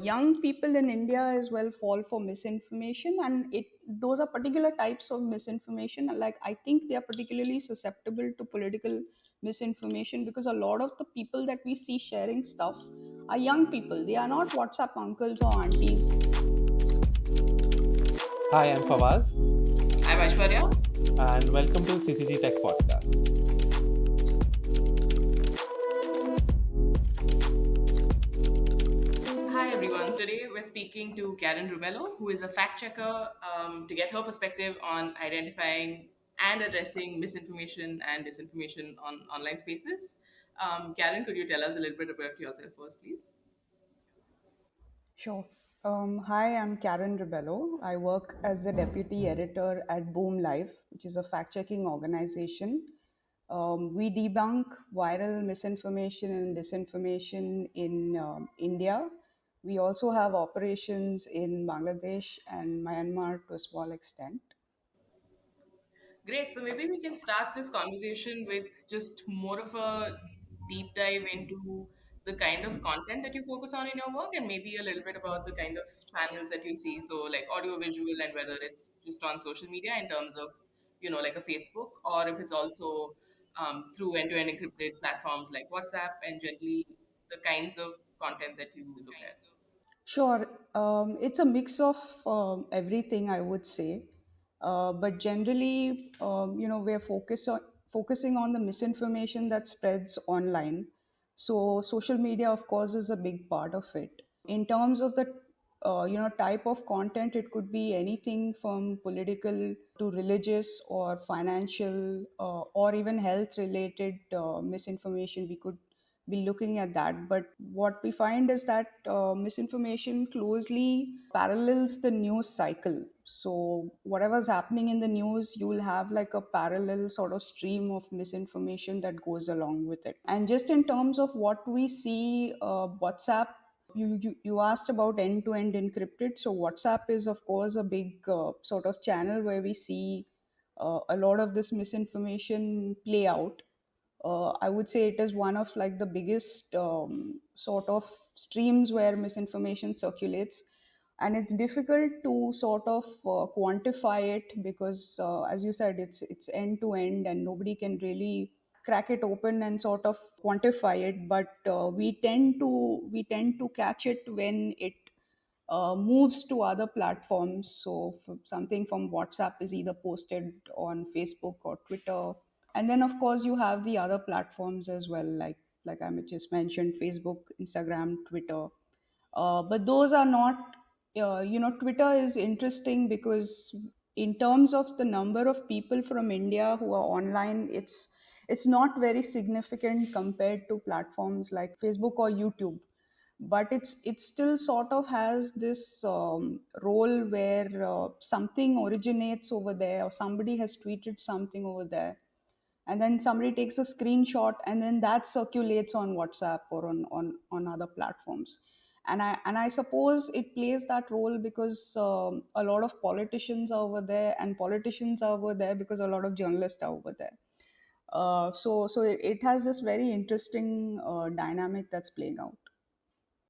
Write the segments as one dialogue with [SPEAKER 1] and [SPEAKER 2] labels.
[SPEAKER 1] young people in India as well fall for misinformation, and those are particular types of misinformation. Like I think they are particularly susceptible to political misinformation because a lot of the people that we see sharing stuff are young people. They are not WhatsApp uncles or aunties.
[SPEAKER 2] Hi, I'm Fawaz,
[SPEAKER 3] I'm Aishwarya.
[SPEAKER 2] and welcome to CCG Tech Podcast.
[SPEAKER 3] Hi everyone. Today we're speaking to Karen Rebelo, who is a fact checker, to get her perspective on identifying and addressing misinformation and disinformation on online spaces. Karen, could you tell us a little bit about yourself first, please?
[SPEAKER 1] Sure. Hi, I'm Karen Rebelo. I work as the deputy editor at Boom Live, which is a fact checking organization. We debunk viral misinformation and disinformation in India. We also have operations in Bangladesh and Myanmar to a small extent.
[SPEAKER 3] Great. So maybe we can start this conversation with just more of a deep dive into the kind of content that you focus on in your work and maybe a little bit about the kind of channels that you see. So like audio visual and whether it's just on social media in terms of, like a Facebook or if it's also through end-to-end encrypted platforms like WhatsApp and generally the kinds of content that you look at.
[SPEAKER 1] Sure. It's a mix of everything, I would say. But generally, we're focusing on the misinformation that spreads online. So social media, of course, is a big part of it. In terms of the type of content, it could be anything from political to religious or financial or even health related misinformation. We could be looking at that. But what we find is that misinformation closely parallels the news cycle. So, whatever's happening in the news, you will have like a parallel sort of stream of misinformation that goes along with it. And just in terms of what we see, WhatsApp. You asked about end to end encrypted. So, WhatsApp is, of course, a big sort of channel where we see a lot of this misinformation play out. I would say it is one of like the biggest sort of streams where misinformation circulates, and it's difficult to sort of quantify it because, as you said, it's end to end, and nobody can really crack it open and sort of quantify it. But we tend to catch it when it moves to other platforms. So something from WhatsApp is either posted on Facebook or Twitter, and then of course you have the other platforms as well, like I just mentioned, Facebook, Instagram, Twitter. But those are not, Twitter is interesting because in terms of the number of people from India who are online, it's not very significant compared to platforms like Facebook or YouTube. But it still sort of has this role where something originates over there, or somebody has tweeted something over there, and then somebody takes a screenshot, and then that circulates on WhatsApp or on other platforms. And I suppose it plays that role because a lot of politicians are over there, and politicians are over there because a lot of journalists are over there. So it has this very interesting dynamic that's playing out.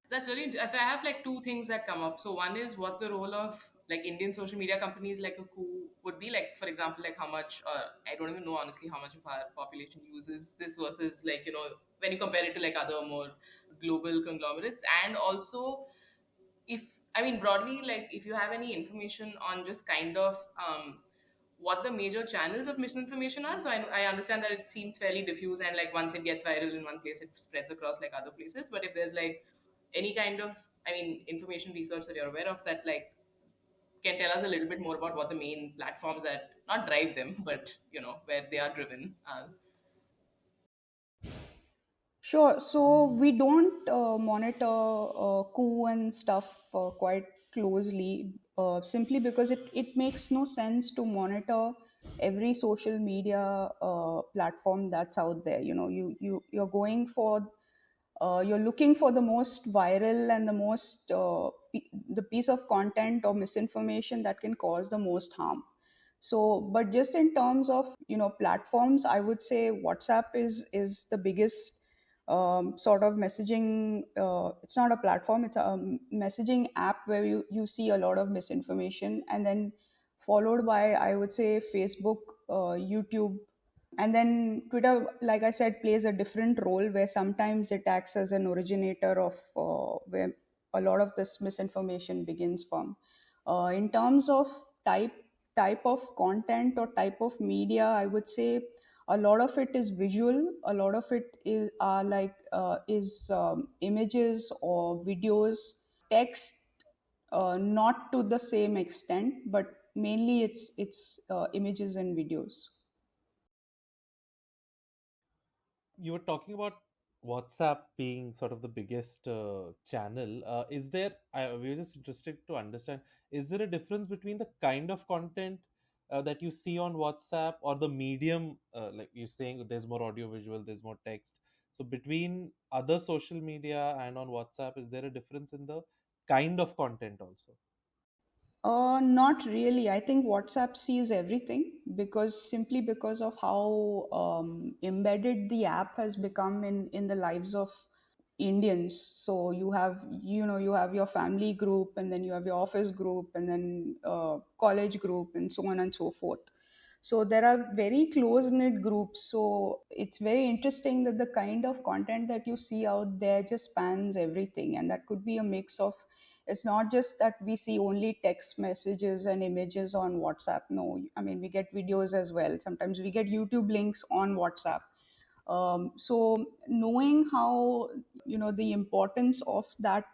[SPEAKER 3] That's really so. I have like two things that come up. So one is what the role of like Indian social media companies like a coup would be like. For example, like how much I don't even know honestly how much of our population uses this versus like when you compare it to like other more global conglomerates, and also if I mean broadly like if you have any information on just kind of what the major channels of misinformation are. So I understand that it seems fairly diffuse and like once it gets viral in one place, it spreads across like other places. But if there's like any kind of, I mean, information research that you're aware of that like can tell us a little bit more about what the main platforms that not drive them, but where they are driven.
[SPEAKER 1] Sure. So we don't monitor coup and stuff quite closely, simply because it makes no sense to monitor every social media platform that's out there. You're going for you're looking for the most viral and the most the piece of content or misinformation that can cause the most harm. So, but just in terms of platforms, I would say WhatsApp is the biggest sort of messaging. It's not a platform; it's a messaging app where you see a lot of misinformation, and then followed by, I would say, Facebook, YouTube, and then Twitter, like I said, plays a different role where sometimes it acts as an originator of where a lot of this misinformation begins from. In terms of type type of content or type of media, I would say a lot of it is visual. A lot of it is images or videos, text, not to the same extent, but mainly it's images and videos.
[SPEAKER 2] You were talking about WhatsApp being sort of the biggest channel. Is there? We're just interested to understand. Is there a difference between the kind of content that you see on WhatsApp or the medium? Like you're saying, there's more audio visual, there's more text. So between other social media and on WhatsApp, is there a difference in the kind of content also?
[SPEAKER 1] Not really. I think WhatsApp sees everything because simply because of how embedded the app has become in the lives of Indians. So you have your family group, and then you have your office group, and then college group, and so on and so forth. So there are very close knit groups. So it's very interesting that the kind of content that you see out there just spans everything, and that could be a mix of, it's not just that we see only text messages and images on WhatsApp. No, I mean, we get videos as well. Sometimes we get YouTube links on WhatsApp. So knowing how, the importance of that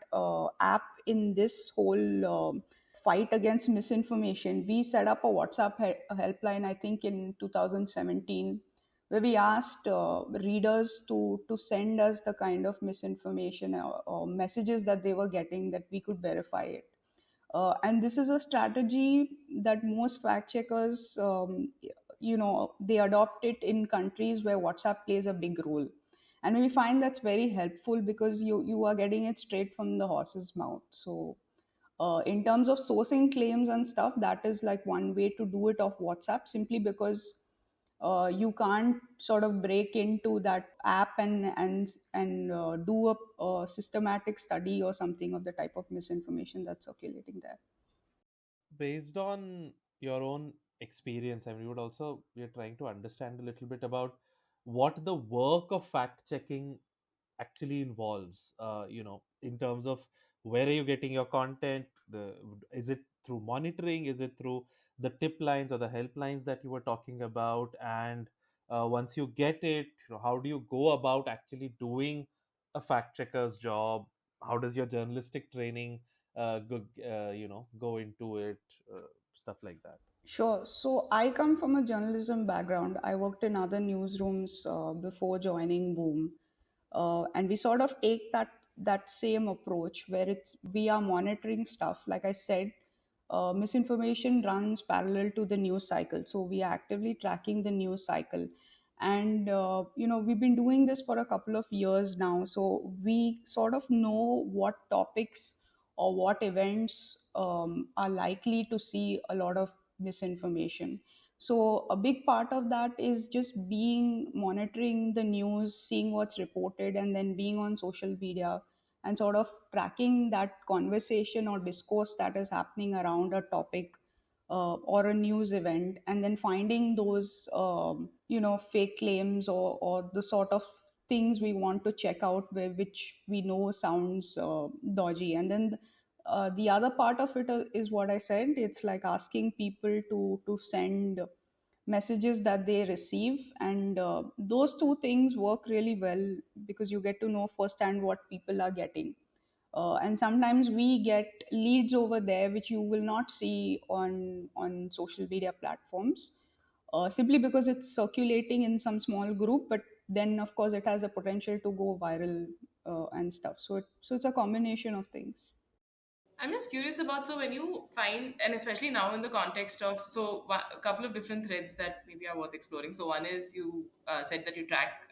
[SPEAKER 1] app in this whole fight against misinformation, we set up a WhatsApp helpline, I think in 2017, where we asked readers to send us the kind of misinformation or messages that they were getting, that we could verify it. And this is a strategy that most fact checkers, they adopt it in countries where WhatsApp plays a big role. And we find that's very helpful because you are getting it straight from the horse's mouth. So in terms of sourcing claims and stuff, that is like one way to do it of WhatsApp, simply because you can't sort of break into that app and do a systematic study or something of the type of misinformation that's circulating there.
[SPEAKER 2] Based on your own experience, and we would also, we're trying to understand a little bit about what the work of fact checking actually involves, in terms of where are you getting your content, is it through monitoring, is it through the tip lines or the helplines that you were talking about, and once you get it, how do you go about actually doing a fact checker's job? How does your journalistic training go into it, stuff like that?
[SPEAKER 1] Sure. So I come from a journalism background. I worked in other newsrooms before joining Boom, and we sort of take that same approach where it's we are monitoring stuff. Like I said, misinformation runs parallel to the news cycle, so we are actively tracking the news cycle. And we've been doing this for a couple of years now, so we sort of know what topics or what events are likely to see a lot of misinformation. So a big part of that is just being monitoring the news, seeing what's reported, and then being on social media and sort of tracking that conversation or discourse that is happening around a topic or a news event, and then finding those fake claims or the sort of things we want to check out, which we know sounds dodgy. And then the other part of it is what I said. It's like asking people to send messages that they receive, and those two things work really well because you get to know firsthand what people are getting. And sometimes we get leads over there which you will not see on social media platforms, simply because it's circulating in some small group, but then of course it has a potential to go viral and stuff. So it's a combination of things.
[SPEAKER 3] I'm just curious about, so when you find, and especially now in the context of, so a couple of different threads that maybe are worth exploring. So one is you said that you track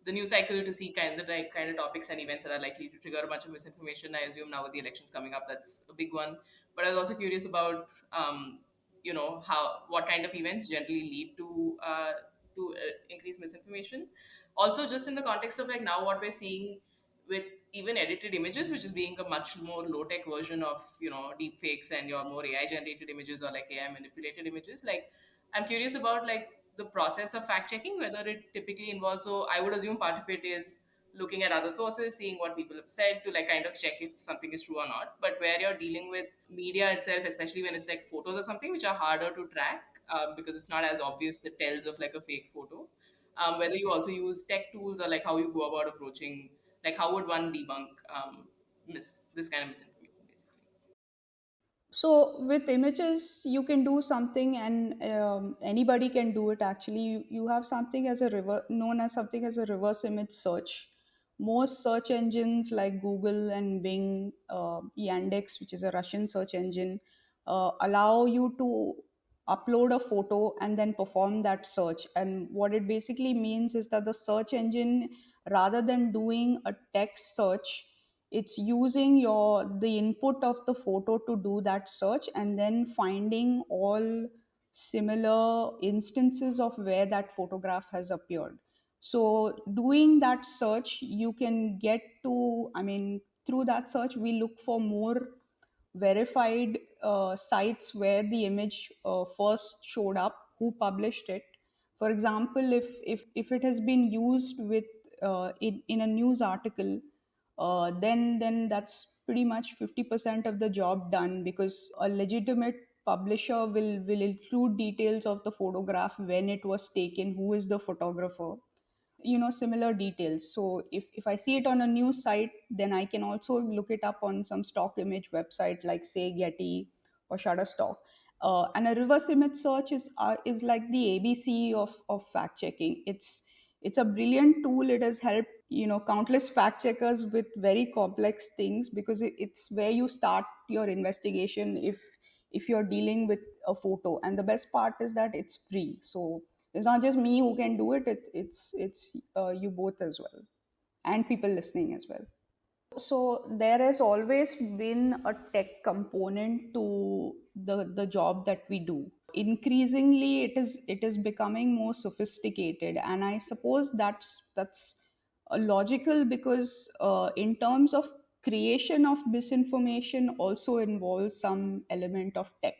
[SPEAKER 3] the news cycle to see kind of topics and events that are likely to trigger a bunch of misinformation. I assume now with the elections coming up, that's a big one. But I was also curious about, how what kind of events generally lead to increased misinformation. Also, just in the context of like now what we're seeing with even edited images, which is being a much more low tech version of deep fakes and your more AI generated images or like AI manipulated images. Like, I'm curious about like the process of fact checking, whether it typically involves. So I would assume part of it is looking at other sources, seeing what people have said to like kind of check if something is true or not. But where you're dealing with media itself, especially when it's like photos or something, which are harder to track because it's not as obvious the tells of like a fake photo. Whether you also use tech tools or like how you go about approaching, like how would one debunk this kind of misinformation, basically.
[SPEAKER 1] So with images, you can do something, and anybody can do it. Actually, you have something as a known as something as a reverse image search. Most search engines like Google and Bing, Yandex, which is a Russian search engine, allow you to upload a photo and then perform that search. And what it basically means is that the search engine, rather than doing a text search, it's using your the input of the photo to do that search, and then finding all similar instances of where that photograph has appeared. So doing that search, you can get to, I mean, through that search we look for more verified sites where the image first showed up, who published it. For example, if it has been used with in a news article, then that's pretty much 50% of the job done, because a legitimate publisher will include details of the photograph, when it was taken, who is the photographer, similar details. So if I see it on a news site, then I can also look it up on some stock image website like, say, Getty or Shutterstock. And a reverse image search is like the ABC of fact checking. It's a brilliant tool. It has helped countless fact checkers with very complex things, because it's where you start your investigation if you're dealing with a photo. And the best part is that it's free. So it's not just me who can do it. It's you both as well, and people listening as well. So there has always been a tech component to the job that we do. Increasingly, it is becoming more sophisticated, and I suppose that's logical, because in terms of creation of misinformation also involves some element of tech.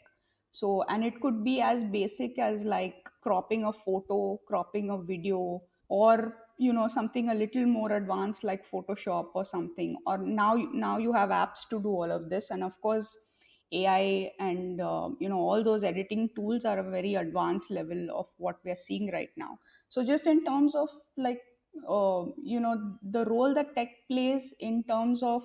[SPEAKER 1] So, and it could be as basic as like cropping a photo, cropping a video, or something a little more advanced like Photoshop or something. Or now you have apps to do all of this, and of course AI and all those editing tools are a very advanced level of what we are seeing right now. So just in terms of like the role that tech plays in terms of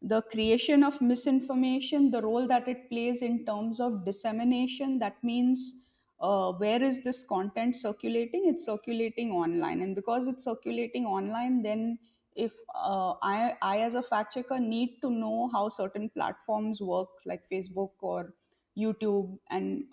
[SPEAKER 1] the creation of misinformation, the role that it plays in terms of dissemination. That means, where is this content circulating? It's circulating online, and because it's circulating online, then if I as a fact checker need to know how certain platforms work, like Facebook or YouTube, and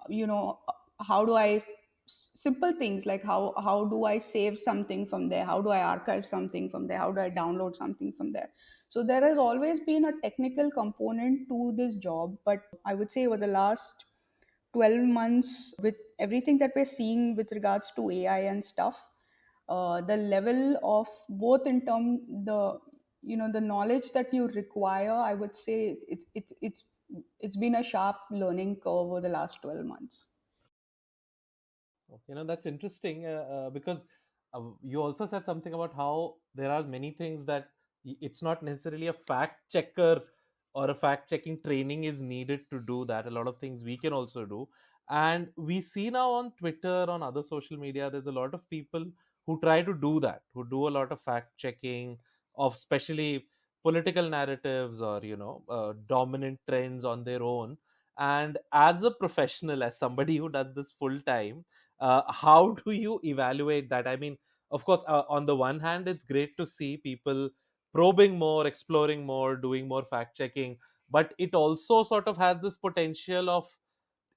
[SPEAKER 1] how do I simple things like how do I save something from there, how do I archive something from there, how do I download something from there. So there has always been a technical component to this job, but I would say over the last 12 months, with everything that we're seeing with regards to AI and stuff, the level of both in term the knowledge that you require, I would say it's been a sharp learning curve over the last 12 months.
[SPEAKER 2] That's interesting because you also said something about how there are many things that it's not necessarily a fact checker or a fact checking training is needed to do that. A lot of things we can also do. And we see now on Twitter, on other social media, there's a lot of people who try to do that, who do a lot of fact checking of especially political narratives or, dominant trends on their own. And as a professional, as somebody who does this full time, how do you evaluate that? I mean, of course, on the one hand, it's great to see people probing more, exploring more, doing more fact checking, but it also sort of has this potential of,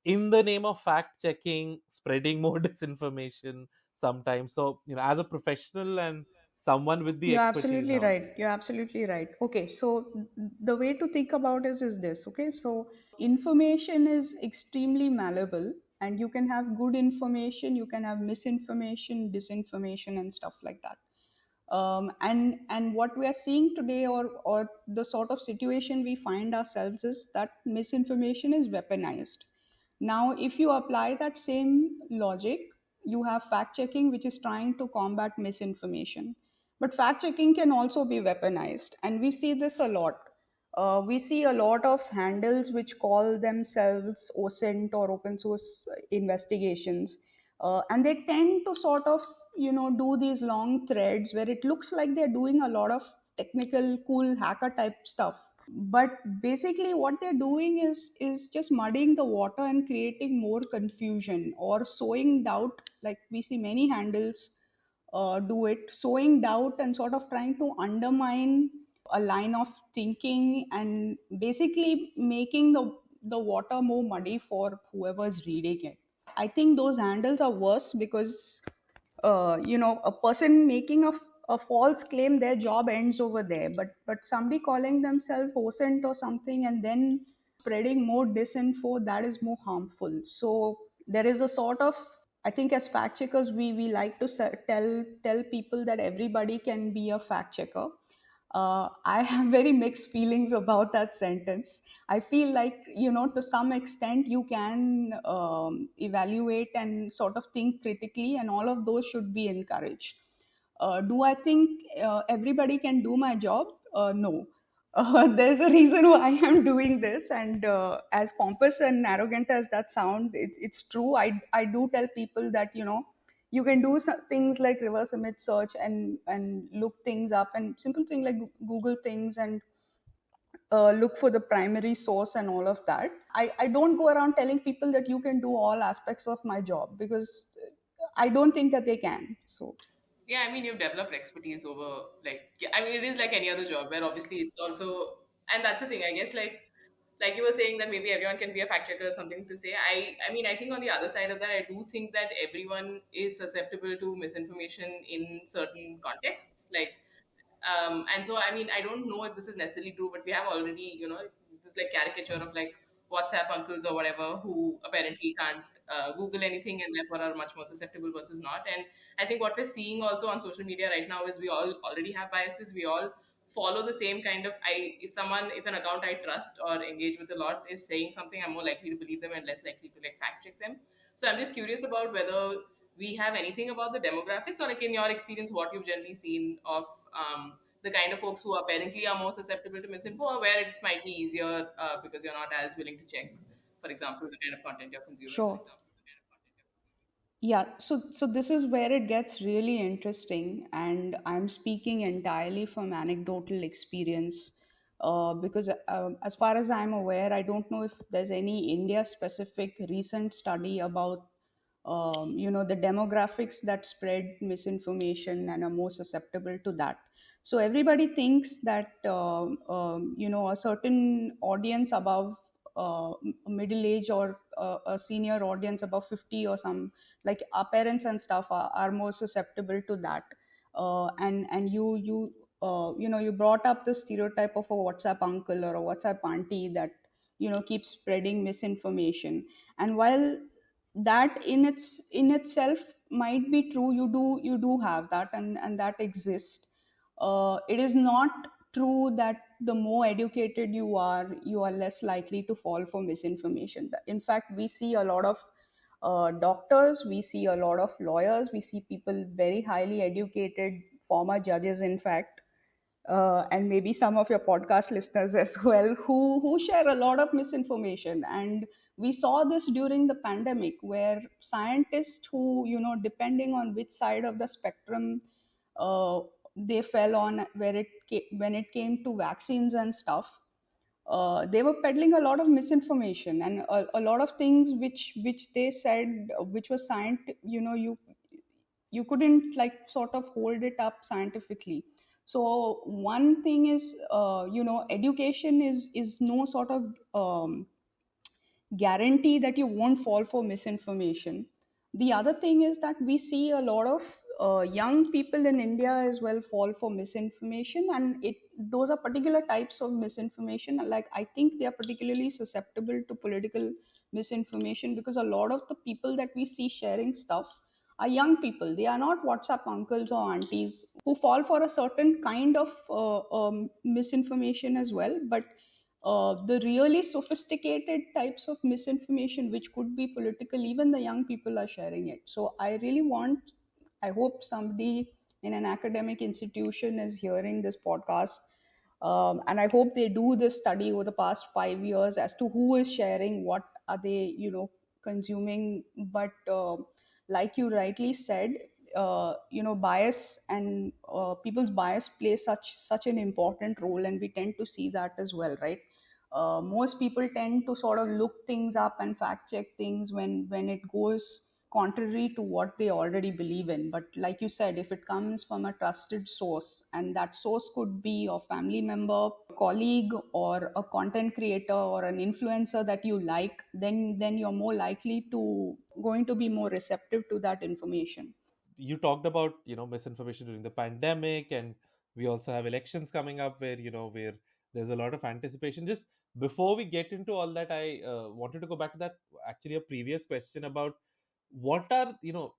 [SPEAKER 2] in the name of fact checking, spreading more disinformation sometimes. So, as a professional and someone with the
[SPEAKER 1] You're
[SPEAKER 2] expertise,
[SPEAKER 1] absolutely
[SPEAKER 2] how do
[SPEAKER 1] right. You're absolutely right. Okay, so the way to think about it is this. Okay, so information is extremely malleable. and you can have good information, you can have misinformation, disinformation, and stuff like that. And what we are seeing today, or the sort of situation we find ourselves, is that misinformation is weaponized. Now if you apply that same logic, you have fact checking, which is trying to combat misinformation, but fact checking can also be weaponized, and we see this a lot. We see a lot of handles which call themselves OSINT or open source investigations, and they tend to sort of do these long threads where it looks like they're doing a lot of technical cool hacker type stuff, but basically what they're doing is just muddying the water and creating more confusion or sowing doubt. Like we see many handles do it, sowing doubt and sort of trying to undermine a line of thinking, and basically making the water more muddy for whoever's reading it. I think those handles are worse because a person making a false claim, their job ends over there, but somebody calling themselves OSINT or something and then spreading more disinfo, that is more harmful. So there is a sort of, I think as fact checkers, we like to tell people that everybody can be a fact checker. I have very mixed feelings about that sentence. I feel like, to some extent, you can evaluate and sort of think critically, and all of those should be encouraged. Do I think everybody can do my job? No. There's a reason why I am doing this, and as pompous and arrogant as that sound, it's true. I do tell people that you can do some things like reverse image search and look things up, and simple thing like Google things, and look for the primary source and all of that. I don't go around telling people that you can do all aspects of my job, because I don't think that they can. So
[SPEAKER 3] Yeah, I mean, you've developed expertise over, like, yeah, I mean, it is like any other job where obviously it's also, and that's the thing, I guess, like you were saying that maybe everyone can be a fact checker or something to say. I mean, I think on the other side of that, I do think that everyone is susceptible to misinformation in certain contexts. Like, and so, I mean, I don't know if this is necessarily true, but we have already, this like caricature of like WhatsApp uncles or whatever who apparently can't Google anything and therefore are much more susceptible versus not. And I think what we're seeing also on social media right now is we all already have biases. We all follow the same kind of, if an account I trust or engage with a lot is saying something, I'm more likely to believe them and less likely to like fact check them. So I'm just curious about whether we have anything about the demographics, or like in your experience what you've generally seen of the kind of folks who apparently are more susceptible to misinfo, or where it might be easier because you're not as willing to check, for example, the kind of content you're consuming.
[SPEAKER 1] sure. Yeah, so this is where it gets really interesting, and I'm speaking entirely from anecdotal experience, because as far as I'm aware, I don't know if there's any India-specific recent study about the demographics that spread misinformation and are more susceptible to that. So everybody thinks that a certain audience above middle age, or a senior audience above 50 or some, like our parents and stuff, are more susceptible to that. And you brought up the stereotype of a WhatsApp uncle or a WhatsApp auntie that keeps spreading misinformation. And while that in itself might be true, you do have that, and that exists. It is not true that the more educated you are less likely to fall for misinformation. In fact, we see a lot of doctors, we see a lot of lawyers, we see people very highly educated, former judges, in fact, and maybe some of your podcast listeners as well, who share a lot of misinformation. And we saw this during the pandemic, where scientists who, depending on which side of the spectrum uh, they fell on, when it came to vaccines and stuff, they were peddling a lot of misinformation, and a lot of things which they said, which was scientific, you couldn't like sort of hold it up scientifically. So one thing is, education is no sort of guarantee that you won't fall for misinformation. The other thing is that we see a lot of young people in India as well fall for misinformation, and those are particular types of misinformation. Like, I think they are particularly susceptible to political misinformation because a lot of the people that we see sharing stuff are young people. They are not WhatsApp uncles or aunties who fall for a certain kind of misinformation as well. But the really sophisticated types of misinformation, which could be political, even the young people are sharing it. So I hope somebody in an academic institution is hearing this podcast. And I hope they do this study over the past 5 years as to who is sharing, what are they, consuming. But like you rightly said, bias and people's bias play such an important role, and we tend to see that as well, right? Most people tend to sort of look things up and fact check things when it goes contrary to what they already believe in. But like you said, if it comes from a trusted source, and that source could be a family member, colleague, or a content creator or an influencer that you like, then you're more likely to going to be more receptive to that information.
[SPEAKER 2] You talked about misinformation during the pandemic, and we also have elections coming up where where there's a lot of anticipation. Just before we get into all that, I wanted to go back to that, actually a previous question about what are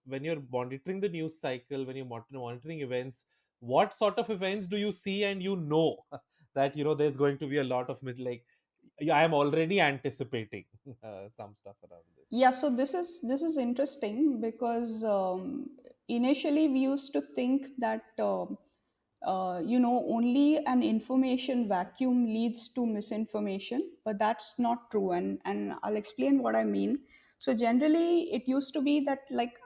[SPEAKER 2] when you're monitoring the news cycle, when you're monitoring events, what sort of events do you see and that there's going to be a lot of like, I am already anticipating some stuff around this.
[SPEAKER 1] Yeah, so this is interesting because initially we used to think that only an information vacuum leads to misinformation, but that's not true, and I'll explain what I mean. So generally, it used to be that, like,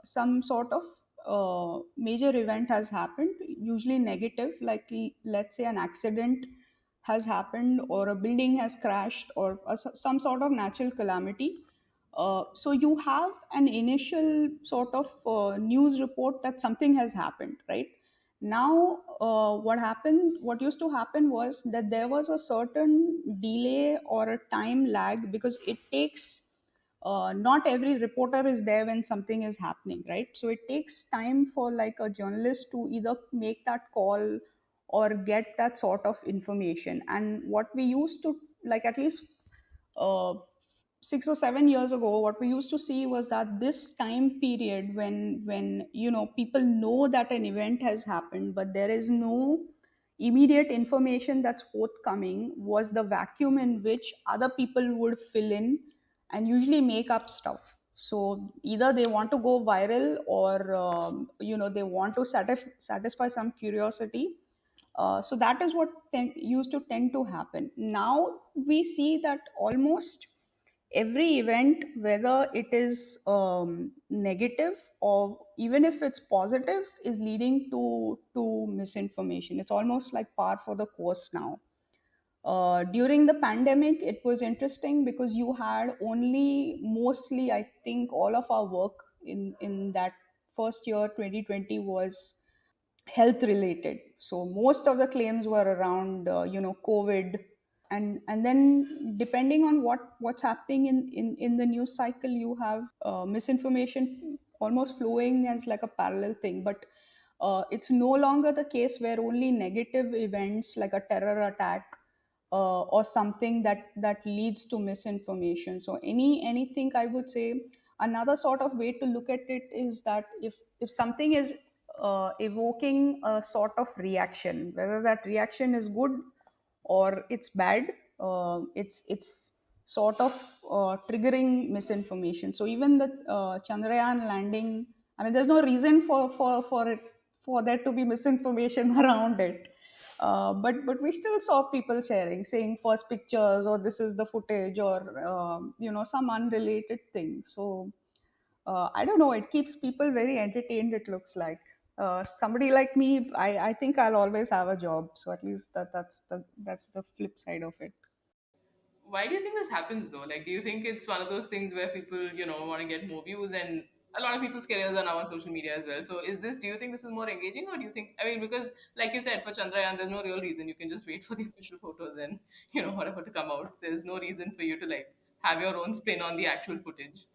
[SPEAKER 1] some sort of major event has happened, usually negative, like, let's say an accident has happened, or a building has crashed, or some sort of natural calamity. So you have an initial sort of news report that something has happened, right? Now, what used to happen was that there was a certain delay or a time lag, because it takes, not every reporter is there when something is happening, right? So it takes time for, like, a journalist to either make that call or get that sort of information. And what we used to, like, at least uh, 6 or 7 years ago, what we used to see was that this time period, when people know that an event has happened, but there is no immediate information that's forthcoming, was the vacuum in which other people would fill in and usually make up stuff. So either they want to go viral, or they want to satisfy some curiosity. So that is what used to tend to happen. Now we see that almost every event, whether it is negative or even if it's positive, is leading to misinformation. It's almost like par for the course now. During the pandemic, it was interesting because you had only, mostly, I think, all of our work in that first year, 2020, was health related. So most of the claims were around COVID. And then, depending on what's happening in the news cycle, you have misinformation almost flowing as like a parallel thing. But it's no longer the case where only negative events like a terror attack or something that leads to misinformation. So anything, I would say, another sort of way to look at it is that if something is evoking a sort of reaction, whether that reaction is good or it's bad, it's sort of triggering misinformation. So even the Chandrayaan landing, I mean, there's no reason for it, for there to be misinformation around it. But we still saw people sharing, saying first pictures, or this is the footage, or some unrelated thing. So I don't know. It keeps people very entertained. It looks like somebody like me. I think I'll always have a job. So at least that's the flip side of it.
[SPEAKER 3] Why do you think this happens though? Like, do you think it's one of those things where people, want to get more views, and a lot of people's careers are now on social media as well? So, do you think this is more engaging, or do you think, I mean, because like you said, for Chandrayaan, there's no real reason. You can just wait for the official photos and, whatever to come out. There's no reason for you to, like, have your own spin on the actual footage.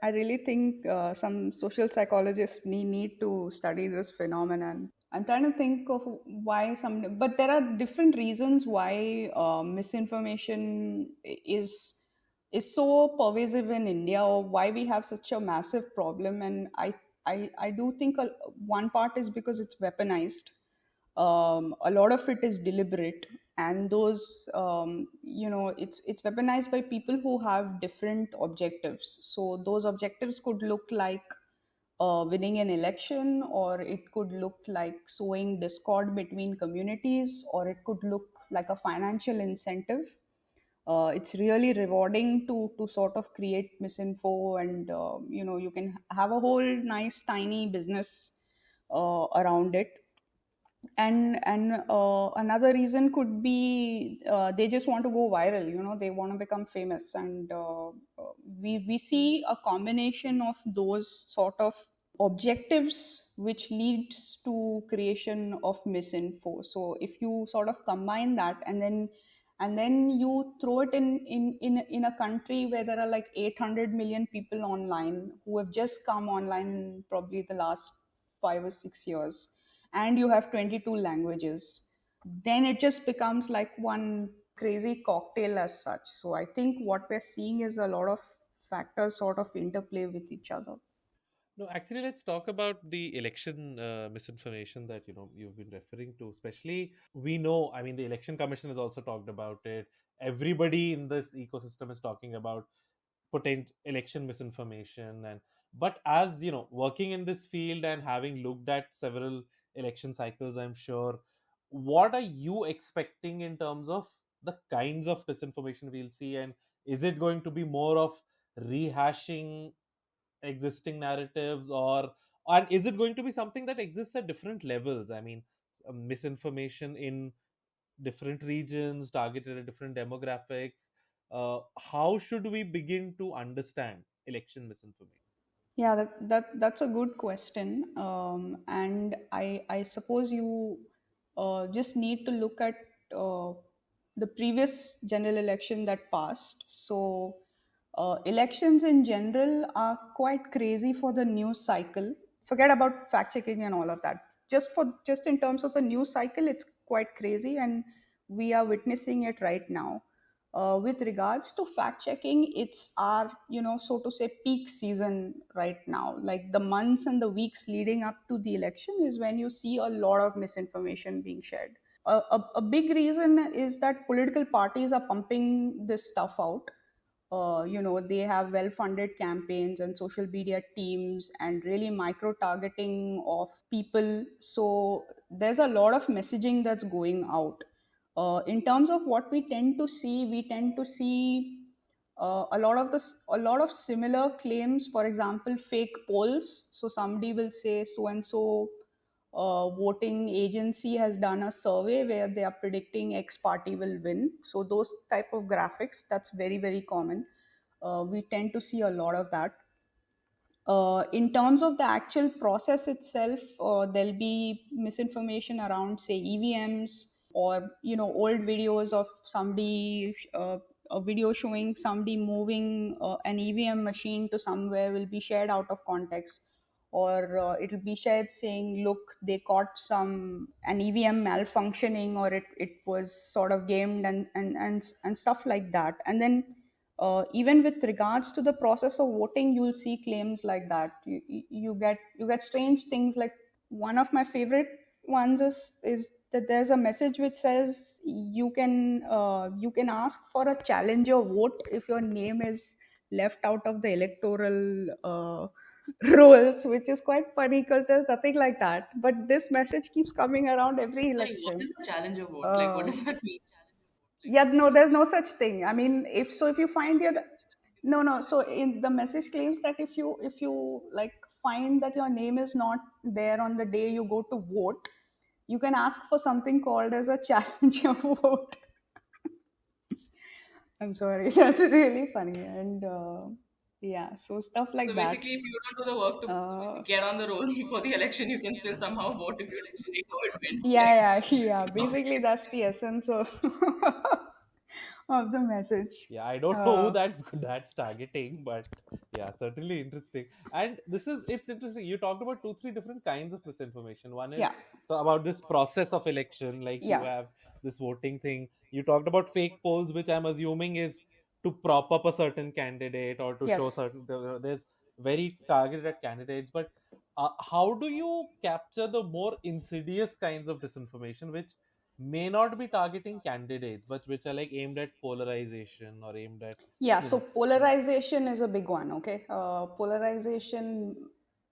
[SPEAKER 1] I really think some social psychologists need to study this phenomenon. I'm trying to think of why some, but there are different reasons why misinformation is so pervasive in India, or why we have such a massive problem. And I do think one part is because it's weaponized. A lot of it is deliberate, and those it's weaponized by people who have different objectives. So those objectives could look like winning an election, or it could look like sowing discord between communities, or it could look like a financial incentive. It's really rewarding to sort of create misinfo, and you can have a whole nice tiny business around it. And another reason could be they just want to go viral. They want to become famous, and we see a combination of those sort of objectives which leads to creation of misinfo. So if you sort of combine that, and then you throw it in a country where there are like 800 million people online who have just come online in probably the last 5 or 6 years, and you have 22 languages, then it just becomes like one crazy cocktail as such. So I think what we're seeing is a lot of factors sort of interplay with each other.
[SPEAKER 2] No, actually, let's talk about the election misinformation that you've been referring to. Especially, we know. I mean, the election commission has also talked about it. Everybody in this ecosystem is talking about potent election misinformation. And but as working in this field and having looked at several election cycles, I'm sure, what are you expecting in terms of the kinds of disinformation we'll see, and is it going to be more of rehashing existing narratives, or and is it going to be something that exists at different levels? I mean, misinformation in different regions targeted at different demographics. How should we begin to understand election misinformation?
[SPEAKER 1] Yeah, that's a good question. And I suppose you just need to look at the previous general election that passed. So elections in general are quite crazy for the news cycle. Forget about fact checking and all of that. Just in terms of the news cycle, it's quite crazy, and we are witnessing it right now. With regards to fact checking, it's our, so to say, peak season right now. Like the months and the weeks leading up to the election is when you see a lot of misinformation being shared. A big reason is that political parties are pumping this stuff out. They have well funded campaigns and social media teams and really micro targeting of people. So there's a lot of messaging that's going out. In terms of what we tend to see a lot of similar claims. For example, fake polls. So somebody will say so and so voting agency has done a survey where they are predicting X party will win. So those type of graphics, that's very very common. We tend to see a lot of that. In terms of the actual process itself, there'll be misinformation around, say, EVMs, or old videos of somebody, a video showing somebody moving an EVM machine to somewhere will be shared out of context, or it'll be shared saying, look, they caught an EVM malfunctioning, or it was sort of gamed, and stuff like that. And then even with regards to the process of voting, you'll see claims like that. You get strange things. Like one of my favorite ones is that there's a message which says you can ask for a challenger vote if your name is left out of the electoral rolls, which is quite funny because there's nothing like that. But this message keeps coming around every
[SPEAKER 3] Sorry, what is
[SPEAKER 1] election.
[SPEAKER 3] a challenger vote? Like, what
[SPEAKER 1] Uh,
[SPEAKER 3] does that mean?
[SPEAKER 1] yeah, no, there's no such thing. I mean, if you find your no, no. So in the message claims that if you like find that your name is not there on the day you go to vote, you can ask for something called as a challenger vote. I'm sorry, that's really funny. And yeah, so stuff
[SPEAKER 3] So
[SPEAKER 1] like that.
[SPEAKER 3] basically, if you don't do the work to
[SPEAKER 1] Uh,
[SPEAKER 3] get on the rolls before the election, you can still somehow vote if you would win. Like,
[SPEAKER 1] yeah, yeah, yeah. Basically, that's the essence of of the message.
[SPEAKER 2] Yeah, I don't know who
[SPEAKER 1] Uh,
[SPEAKER 2] that's targeting, but yeah, certainly interesting. And it's interesting. You talked about two, three different kinds of misinformation. One is
[SPEAKER 1] yeah,
[SPEAKER 2] so about this process of election, like you
[SPEAKER 1] yeah,
[SPEAKER 2] have this voting thing. You talked about fake polls, which I'm assuming is to prop up a certain candidate or to show
[SPEAKER 1] yes.
[SPEAKER 2] certain. There's very targeted candidates, but how do you capture the more insidious kinds of disinformation, which may not be targeting candidates, but which are like aimed at polarization or aimed at,
[SPEAKER 1] Yeah,
[SPEAKER 2] you
[SPEAKER 1] so
[SPEAKER 2] know,
[SPEAKER 1] polarization is a big one, okay? Polarization,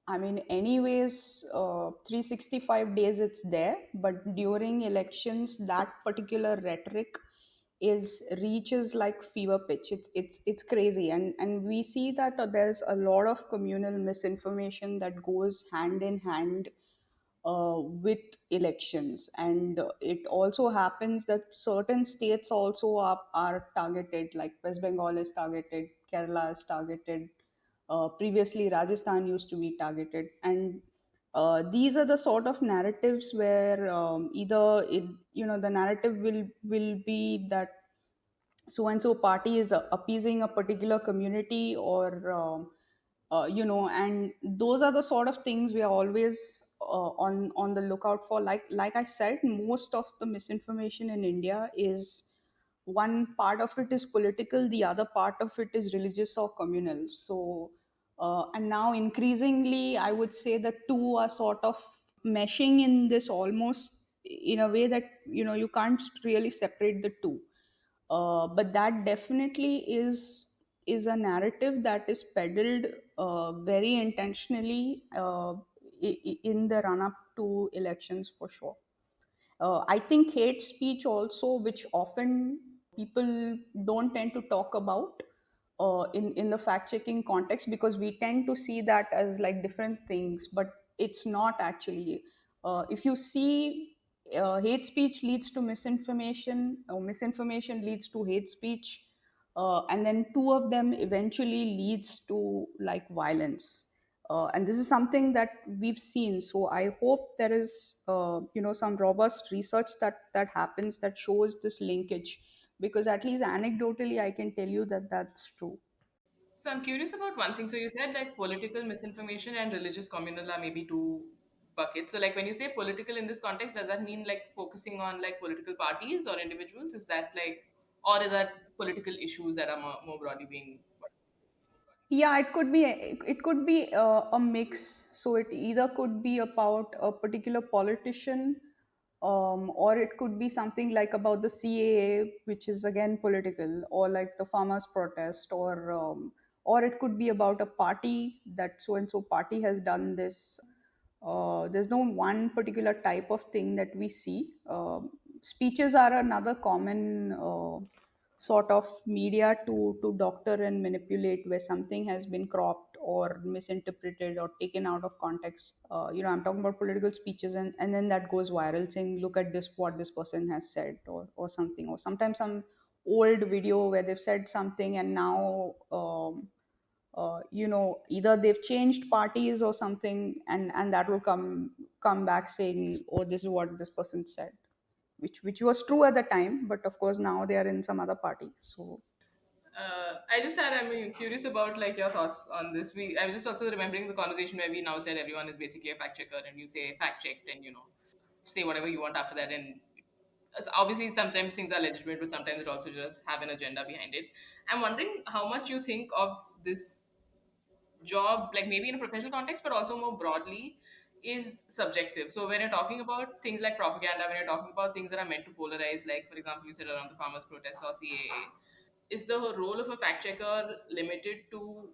[SPEAKER 1] I mean, anyways, 365 days it's there, but during elections, that particular rhetoric is reaches like fever pitch. It's crazy, and we see that there's a lot of communal misinformation that goes hand in hand with elections, and it also happens that certain states also are targeted, like West Bengal is targeted, Kerala is targeted, previously Rajasthan used to be targeted, and these are the sort of narratives where either it, the narrative will be that so and so party is appeasing a particular community, or and those are the sort of things we are always on the lookout for. Like I said, most of the misinformation in India is, one part of it is political, the other part of it is religious or communal. So and now increasingly I would say the two are sort of meshing in this, almost in a way that you can't really separate the two. But that definitely is a narrative that is peddled very intentionally in the run up to elections, for sure. I think hate speech also, which often people don't tend to talk about in the fact checking context, because we tend to see that as like different things, but it's not actually. If you see, hate speech leads to misinformation, or misinformation leads to hate speech, and then two of them eventually leads to like violence. And this is something that we've seen. So I hope there is some robust research that happens that shows this linkage, because at least anecdotally I can tell you that that's true.
[SPEAKER 3] So I'm curious about one thing. So you said like political misinformation and religious communal are maybe two buckets. So like when you say political in this context, does that mean like focusing on like political parties or individuals? Is that like, or is that political issues that are more broadly being?
[SPEAKER 1] Yeah, it could be a mix. So it either could be about a particular politician, or it could be something like about the CAA, which is again political, or like the farmers' protest, or it could be about a party, that so and so party has done this. There's no one particular type of thing that we see. Speeches are another common sort of media to doctor and manipulate, where something has been cropped or misinterpreted or taken out of context. I'm talking about political speeches, and then that goes viral, saying, look at this, what this person has said, or something, or sometimes some old video where they've said something, and now either they've changed parties or something, and that will come back saying, oh, this is what this person said, which was true at the time, but of course now they are in some other party. So
[SPEAKER 3] I just had, I mean, curious about like your thoughts on this. I was just also remembering the conversation where we now said everyone is basically a fact checker, and you say fact checked, and say whatever you want after that. And obviously, sometimes things are legitimate, but sometimes it also just have an agenda behind it. I'm wondering how much you think of this job, like maybe in a professional context, but also more broadly, is subjective. So when you're talking about things like propaganda, when you're talking about things that are meant to polarize, like for example, you said around the farmers' protests or CAA, is the role of a fact checker limited to,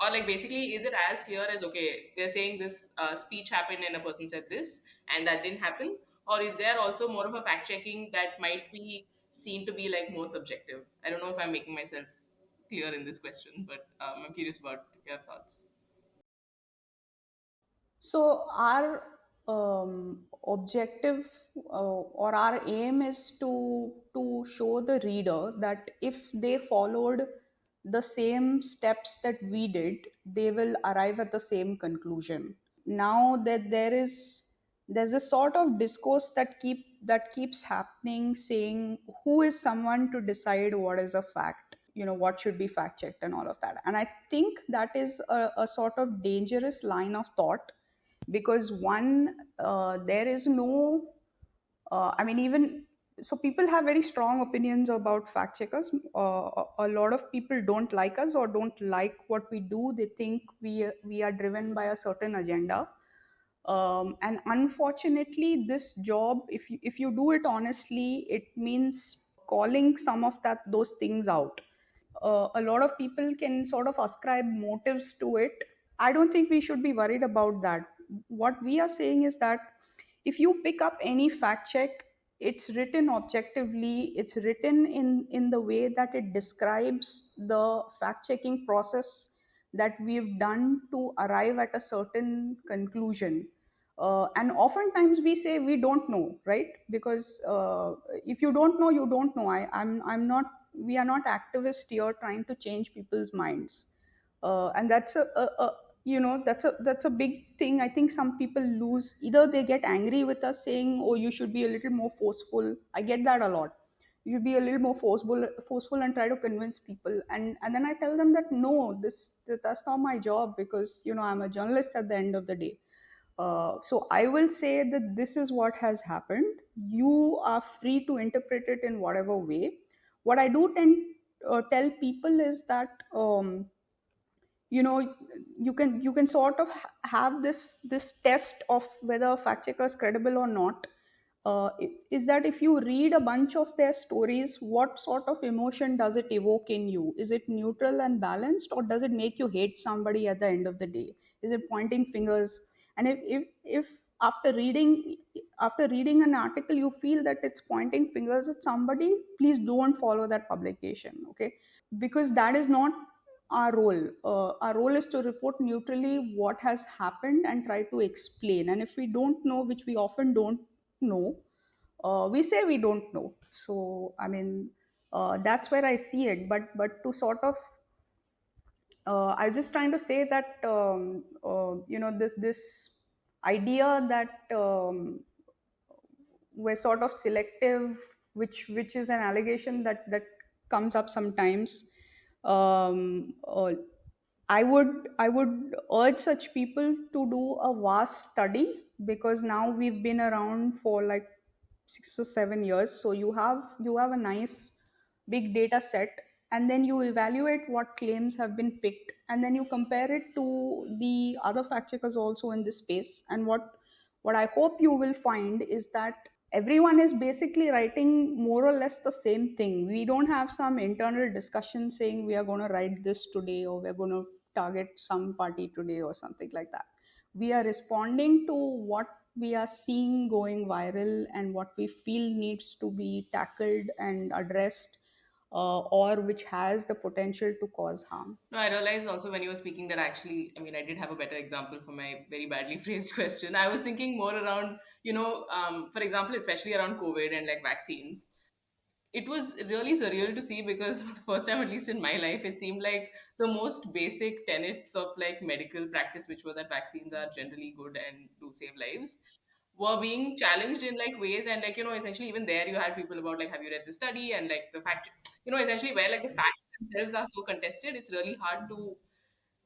[SPEAKER 3] or like basically, is it as clear as okay, they're saying this speech happened and a person said this and that didn't happen, or is there also more of a fact checking that might be seen to be like more subjective? I don't know if I'm making myself clear in this question, but I'm curious about your thoughts.
[SPEAKER 1] so our objective, or our aim is to show the reader that if they followed the same steps that we did, they will arrive at the same conclusion. Now that there's a sort of discourse that that keeps happening, saying who is someone to decide what is a fact, what should be fact checked and all of that. And I think that is a sort of dangerous line of thought, because one, there is no, I mean, even so, people have very strong opinions about fact checkers. A lot of people don't like us or don't like what we do. They think we are driven by a certain agenda. And unfortunately, this job, if you do it honestly, it means calling some of those things out. A lot of people can sort of ascribe motives to it. I don't think we should be worried about that. What we are saying is that if you pick up any fact check, it's written objectively, it's written in the way that it describes the fact checking process that we've done to arrive at a certain conclusion. And oftentimes we say we don't know, right? Because if you don't know, you don't know. I'm not, we are not activists here trying to change people's minds. And that's that's a big thing. I think some people lose, either they get angry with us saying, oh, you should be a little more forceful. I get that a lot. You should be a little more forceful and try to convince people. And then I tell them that no, that's not my job, because I'm a journalist at the end of the day. So I will say that this is what has happened. You are free to interpret it in whatever way. What I do tend tell people is that you can sort of have this test of whether a fact checker is credible or not. Is that if you read a bunch of their stories, what sort of emotion does it evoke in you? Is it neutral and balanced, or does it make you hate somebody at the end of the day? Is it pointing fingers? And if after reading an article you feel that it's pointing fingers at somebody, please don't follow that publication, okay? Because that is not our role. Our role is to report neutrally what has happened and try to explain. And if we don't know, which we often don't know, we say we don't know. So I mean, that's where I see it. But to sort of, I was just trying to say that this idea that we're sort of selective, which is an allegation that comes up sometimes. Um, I would urge such people to do a vast study, because now we've been around for like 6 or 7 years. So you have a nice big data set, and then you evaluate what claims have been picked, and then you compare it to the other fact checkers also in this space. And what I hope you will find is that everyone is basically writing more or less the same thing. We don't have some internal discussion saying we are going to write this today, or we're going to target some party today, or something like that. We are responding to what we are seeing going viral and what we feel needs to be tackled and addressed, or which has the potential to cause harm.
[SPEAKER 3] No, I realized also when you were speaking that actually, I mean, I did have a better example for my very badly phrased question. I was thinking more around, for example, especially around COVID and like vaccines. It was really surreal to see because for the first time, at least in my life, it seemed like the most basic tenets of like medical practice, which were that vaccines are generally good and do save lives, were being challenged in like ways. And like, essentially even there you had people about like, have you read the study? And like the fact, essentially where like the facts themselves are so contested, it's really hard to,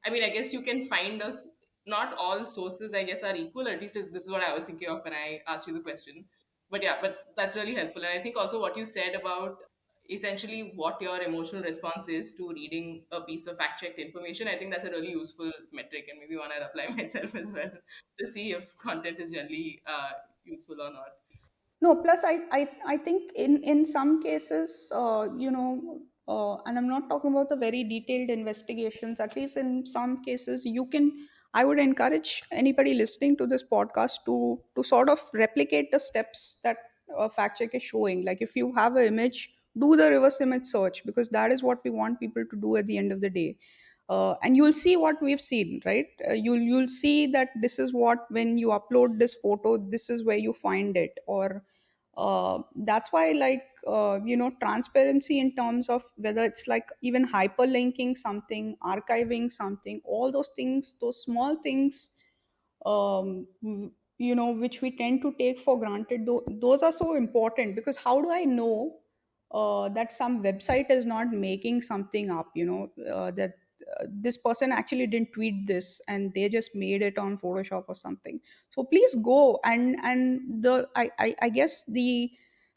[SPEAKER 3] I mean, I guess you can find us. Not all sources, I guess, are equal. At least this is what I was thinking of when I asked you the question. But yeah, but that's really helpful. And I think also what you said about essentially what your emotional response is to reading a piece of fact checked information, I think that's a really useful metric, and maybe one I'll apply myself as well to see if content is generally useful or not.
[SPEAKER 1] No, plus I think in some cases, and I'm not talking about the very detailed investigations. At least in some cases, you can. I would encourage anybody listening to this podcast to sort of replicate the steps that a fact check is showing. Like if you have an image, do the reverse image search, because that is what we want people to do at the end of the day. And you'll see what we've seen, right? You'll see that this is what, when you upload this photo, this is where you find it. Or that's why, like, transparency in terms of whether it's like even hyperlinking something, archiving something, all those things, those small things, which we tend to take for granted, those are so important, because how do I know that some website is not making something up, that this person actually didn't tweet this and they just made it on Photoshop or something. So please go, and I guess the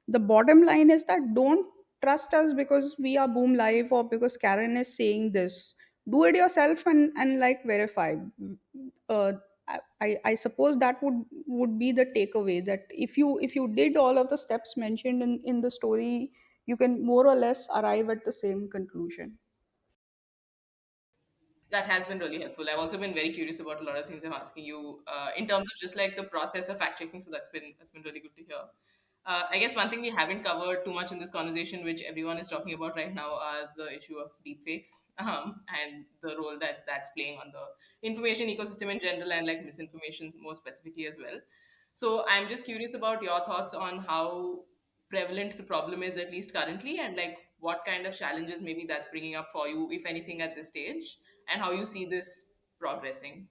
[SPEAKER 1] bottom line is that don't trust us because we are Boom Live or because Karen is saying this. Do it yourself and like verify. uh, I suppose that would be the takeaway, that if you did all of the steps mentioned in the story, you can more or less arrive at the same conclusion.
[SPEAKER 3] That has been really helpful. I've also been very curious about a lot of things I'm asking you in terms of just like the process of fact checking. So that's been really good to hear. I guess one thing we haven't covered too much in this conversation, which everyone is talking about right now, are the issue of deepfakes and the role that that's playing on the information ecosystem in general and like misinformation more specifically as well. So I'm just curious about your thoughts on how prevalent the problem is, at least currently, and like what kind of challenges maybe that's bringing up for you, if anything, at this stage, and how you see this progressing.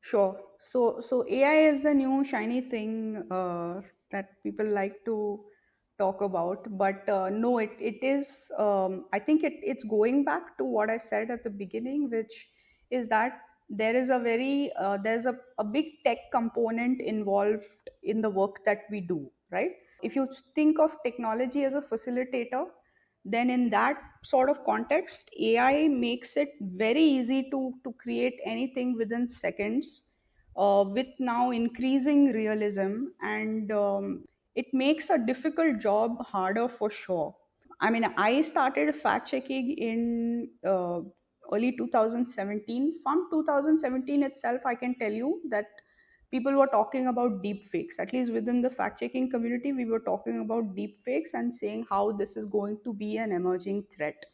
[SPEAKER 1] Sure. So AI is the new shiny thing that people like to talk about, but no, it is. I think it's going back to what I said at the beginning, which is that there's a big tech component involved in the work that we do, right? If you think of technology as a facilitator, then in that sort of context, AI makes it very easy to create anything within seconds, with now increasing realism, and it makes a difficult job harder for sure. I mean, I started fact checking in early 2017. From 2017 itself, I can tell you that people were talking about deep fakes. At least within the fact checking community, we were talking about deep fakes and saying how this is going to be an emerging threat.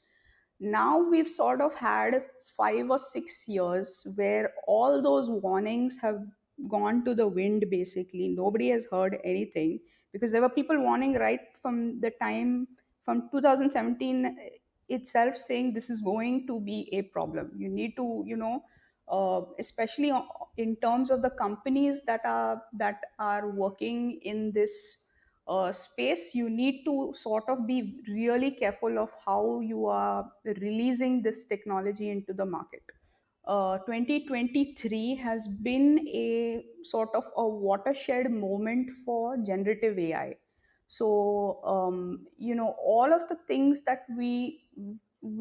[SPEAKER 1] Now we've sort of had 5 or 6 years where all those warnings have gone to the wind. Basically nobody has heard anything, because there were people warning right from the time, from 2017 itself, saying this is going to be a problem. You need to, especially in terms of the companies that are working in this space, you need to sort of be really careful of how you are releasing this technology into the market. 2023 has been a sort of a watershed moment for generative AI. So, all of the things that we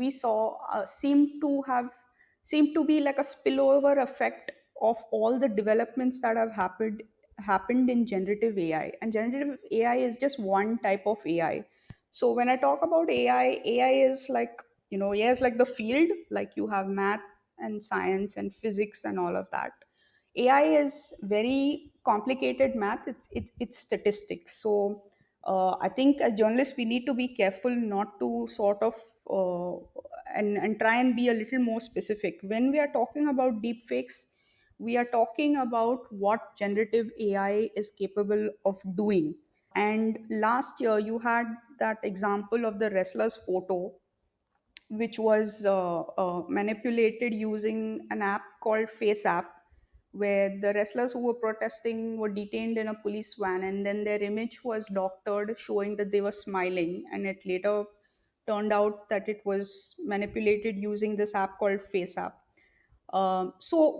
[SPEAKER 1] saw seem to be like a spillover effect of all the developments that have happened in generative AI. And generative AI is just one type of AI. So when I talk about AI is like, AI is like the field, like you have math and science and physics and all of that. AI is very complicated math. It's statistics. So I think as journalists we need to be careful not to sort of and try and be a little more specific when we are talking about deep fakes. We are talking about what generative AI is capable of doing. And last year you had that example of the wrestler's photo, which was manipulated using an app called Face App, where the wrestlers who were protesting were detained in a police van, and then their image was doctored, showing that they were smiling. And it later turned out that it was manipulated using this app called Face App. So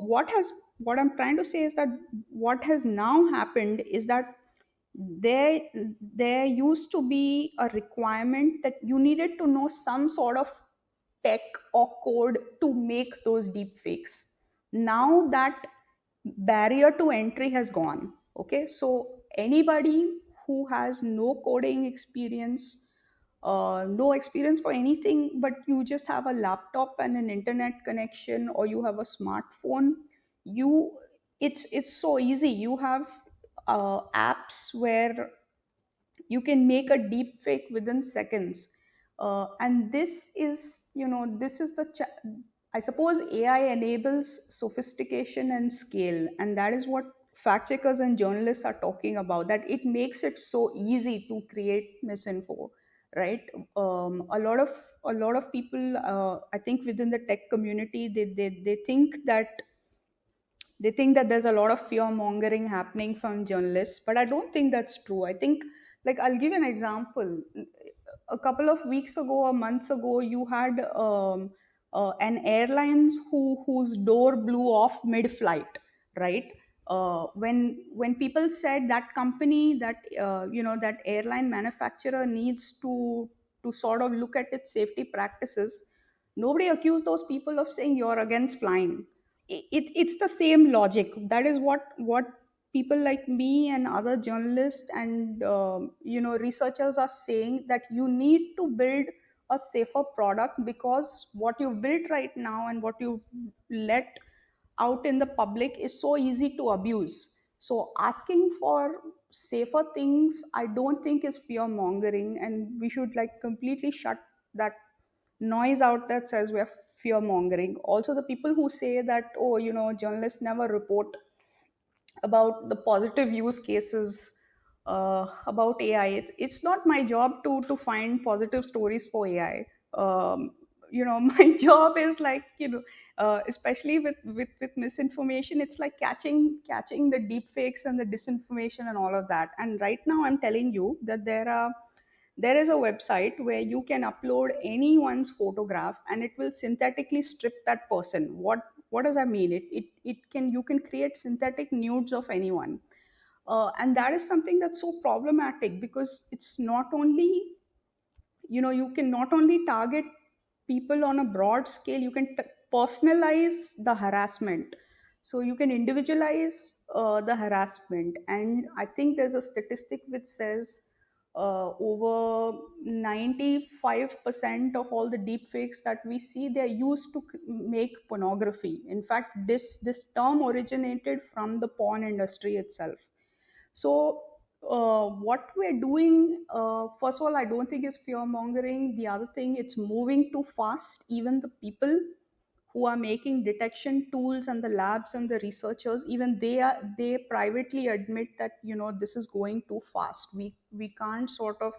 [SPEAKER 1] what I'm trying to say is that what has now happened is that there there used to be a requirement that you needed to know some sort of tech or code to make those deep fakes. Now that barrier to entry has gone. Okay, so anybody who has no coding experience, no experience for anything, but you just have a laptop and an internet connection, or you have a smartphone, you it's so easy. You have apps where you can make a deep fake within seconds. And this is I suppose AI enables sophistication and scale, and that is what fact checkers and journalists are talking about, that it makes it so easy to create misinfo, right? A lot of people, I think within the tech community, they think that They think that there's a lot of fear mongering happening from journalists, but I don't think that's true. I think, like, I'll give you an example. A couple of weeks ago or months ago, you had an airlines whose door blew off mid-flight, right? When people said that company, that that airline manufacturer needs to sort of look at its safety practices, nobody accused those people of saying you're against flying. It's the same logic. That is what people like me and other journalists and researchers are saying, that you need to build a safer product, because what you've built right now and what you've let out in the public is so easy to abuse. So asking for safer things, I don't think is fear mongering, and we should like completely shut that noise out that says we're fear mongering. Also, the people who say that, oh, journalists never report about the positive use cases about AI. It's not my job to find positive stories for AI. My job is like, especially with misinformation, it's like catching the deep fakes and the disinformation and all of that. And right now, I'm telling you that there is a website where you can upload anyone's photograph and it will synthetically strip that person. What does that mean? It can, you can create synthetic nudes of anyone. And that is something that's so problematic, because it's not only, you can not only target people on a broad scale, you can personalize the harassment. So you can individualize the harassment. And I think there's a statistic which says over 95% of all the deepfakes that we see, they're used to make pornography. In fact, this term originated from the porn industry itself. So, what we're doing, first of all, I don't think is fear mongering. The other thing, it's moving too fast. Even the people who are making detection tools and the labs and the researchers, even they privately admit that this is going too fast. We can't sort of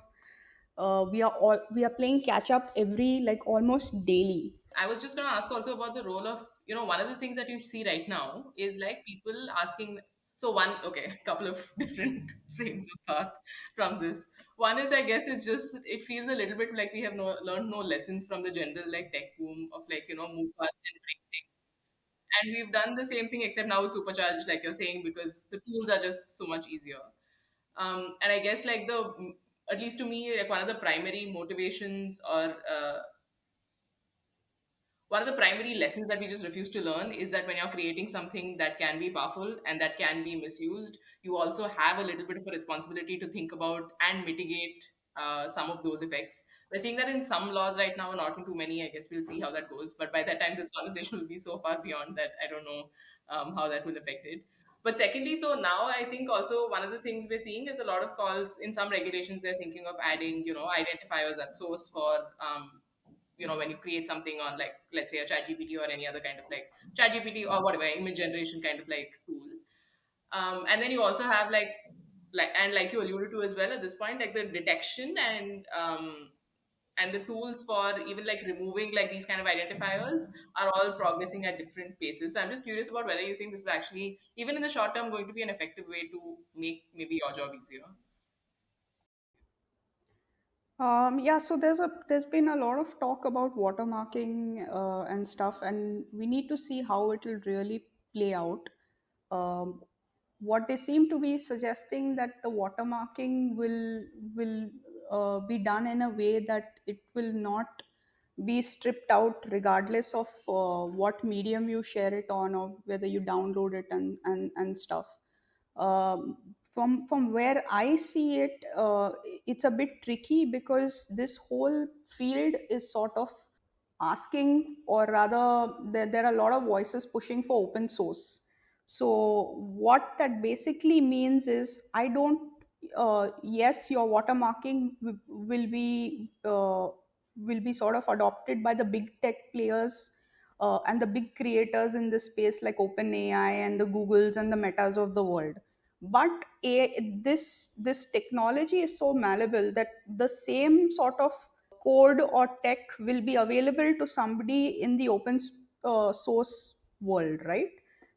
[SPEAKER 1] we are playing catch up every, like, almost daily.
[SPEAKER 3] I was just going to ask also about the role of, one of the things that you see right now is like people asking. So, one, okay, a couple of different frames of thought from this. One is, I guess, it's just, it feels a little bit like we have learned no lessons from the general like tech boom of like, move fast and break things. And we've done the same thing, except now it's supercharged, like you're saying, because the tools are just so much easier. And I guess, like, at least to me, like one of the primary motivations or one of the primary lessons that we just refuse to learn is that when you're creating something that can be powerful and that can be misused, you also have a little bit of a responsibility to think about and mitigate some of those effects. We're seeing that in some laws right now, not in too many. I guess we'll see how that goes. But by that time, this conversation will be so far beyond that. I don't know how that will affect it. But secondly, so now I think also one of the things we're seeing is a lot of calls in some regulations. They're thinking of adding, identifiers at source for when you create something on, like, let's say a chat gpt or any other kind of like chat gpt or whatever image generation kind of like tool. And then you also have like and like you alluded to as well at this point, like the detection and the tools for even like removing like these kind of identifiers are all progressing at different paces. So I'm just curious about whether you think this is actually, even in the short term, going to be an effective way to make maybe your job easier.
[SPEAKER 1] Yeah, so there's been a lot of talk about watermarking and stuff, and we need to see how it will really play out. Um, what they seem to be suggesting, that the watermarking will be done in a way that it will not be stripped out regardless of what medium you share it on, or whether you download it and stuff. From where I see it, it's a bit tricky, because this whole field is sort of asking, or rather, there are a lot of voices pushing for open source. So what that basically means is, I don't. Yes, your watermarking will be sort of adopted by the big tech players and the big creators in this space, like OpenAI and the Googles and the Metas of the world. But this technology is so malleable that the same sort of code or tech will be available to somebody in the open source world, right?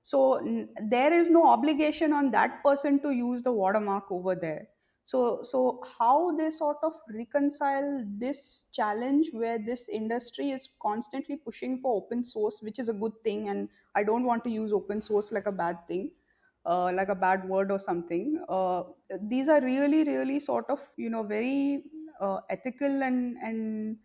[SPEAKER 1] So there is no obligation on that person to use the watermark over there. So how they sort of reconcile this challenge where this industry is constantly pushing for open source, which is a good thing, and I don't want to use open source like a bad thing, like a bad word or something. These are really, really sort of, very ethical and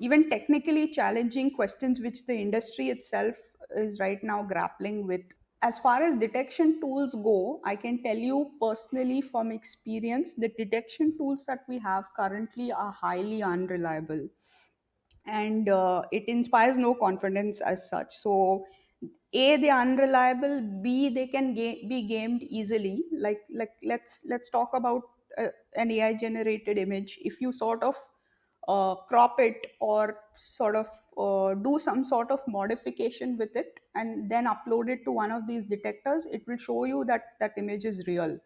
[SPEAKER 1] even technically challenging questions which the industry itself is right now grappling with. As far as detection tools go, I can tell you personally from experience, the detection tools that we have currently are highly unreliable, and it inspires no confidence as such. So a, they are unreliable. B, they can be gamed easily. Like let's talk about an AI generated image. If you sort of crop it or sort of do some sort of modification with it and then upload it to one of these detectors, it will show you that that image is real.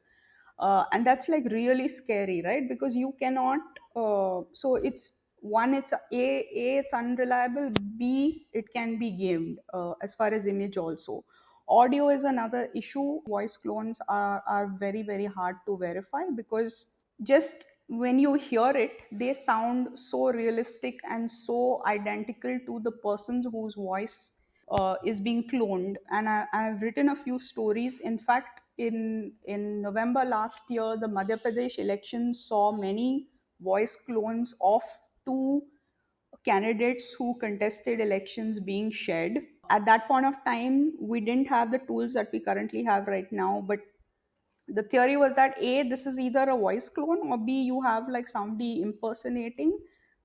[SPEAKER 1] And that's like really scary, right? Because you cannot so it's one, it's it's unreliable. B, it can be gamed as far as image also. Audio is another issue. Voice clones are very, very hard to verify, because just when you hear it, they sound so realistic and so identical to the person whose voice is being cloned. And I've written a few stories. In fact, in November last year, the Madhya Pradesh elections saw many voice clones of two candidates who contested elections being shared. At that point of time, we didn't have the tools that we currently have right now, but the theory was that A, this is either a voice clone, or B, you have like somebody impersonating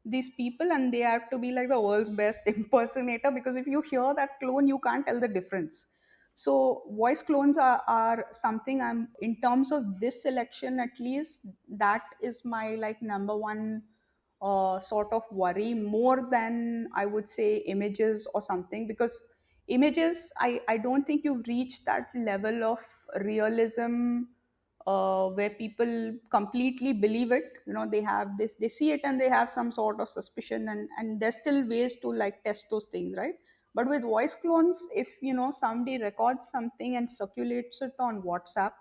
[SPEAKER 1] these people, and they have to be like the world's best impersonator, because if you hear that clone, you can't tell the difference. So voice clones are something, I'm in terms of this election at least, that is my like number one sort of worry, more than I would say images or something. Because images, I don't think you've reached that level of realism where people completely believe it. They have this, they see it and they have some sort of suspicion, and there's still ways to like test those things, right? But with voice clones, if somebody records something and circulates it on WhatsApp,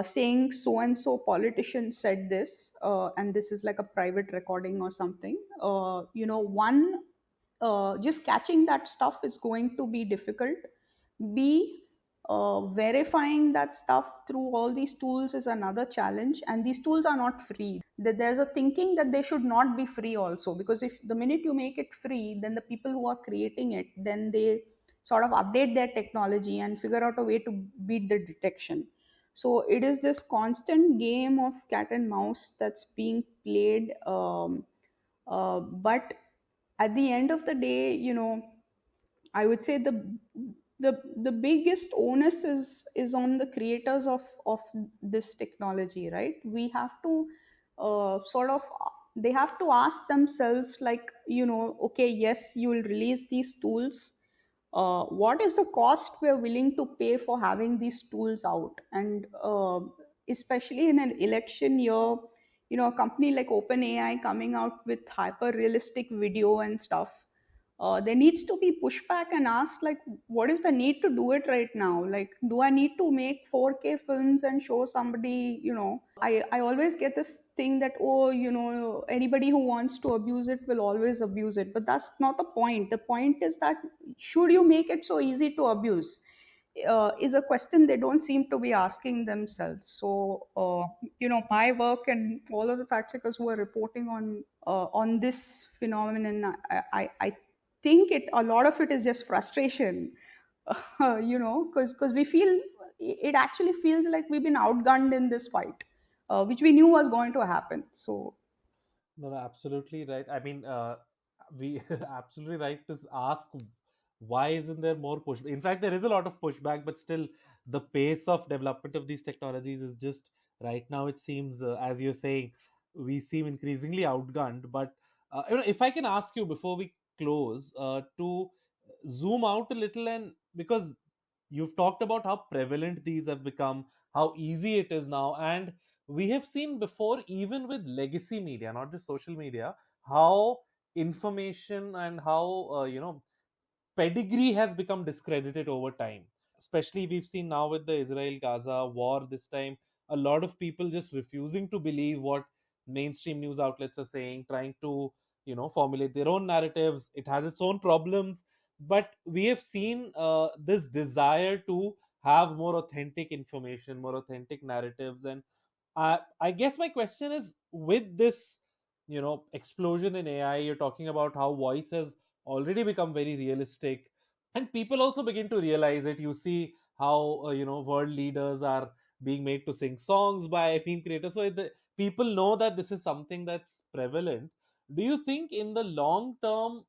[SPEAKER 1] saying so and so politician said this, and this is like a private recording or something, one, just catching that stuff is going to be difficult. B, verifying that stuff through all these tools is another challenge, and these tools are not free. There's a thinking that they should not be free also, because if the minute you make it free, then the people who are creating it, then they sort of update their technology and figure out a way to beat the detection. So it is this constant game of cat and mouse that's being played. But at the end of the day, I would say the biggest onus is on the creators of this technology, right? We have to sort of, they have to ask themselves, like, okay, yes, you will release these tools. What is the cost we're willing to pay for having these tools out? And especially in an election year, a company like OpenAI coming out with hyper realistic video and stuff, there needs to be pushback and ask, like, what is the need to do it right now? Like, do I need to make 4K films and show somebody? I always get this thing that, oh, anybody who wants to abuse it will always abuse it, but that's not the point. The point is that, should you make it so easy to abuse, is a question they don't seem to be asking themselves. So my work and all of the fact checkers who are reporting on this phenomenon, I think it, a lot of it is just frustration. Because we feel, it actually feels like we've been outgunned in this fight, which we knew was going to happen. So
[SPEAKER 2] No, no, absolutely right. I mean, we absolutely right to ask why isn't there more push. In fact, there is a lot of pushback, but still, the pace of development of these technologies is just right now. It seems, as you're saying, we seem increasingly outgunned. But if I can ask you before we close, to zoom out a little, and because you've talked about how prevalent these have become, how easy it is now, and we have seen before, even with legacy media, not just social media, how information and how pedigree has become discredited over time. especially we've seen now with the Israel Gaza war this time, a lot of people just refusing to believe what mainstream news outlets are saying, trying to, formulate their own narratives. It has its own problems, but we have seen this desire to have more authentic information, more authentic narratives. And I guess my question is, with this, explosion in AI, you're talking about how voice has already become very realistic, and people also begin to realize it. You see how world leaders are being made to sing songs by meme creators, so people know that this is something that's prevalent. Do you think in the long term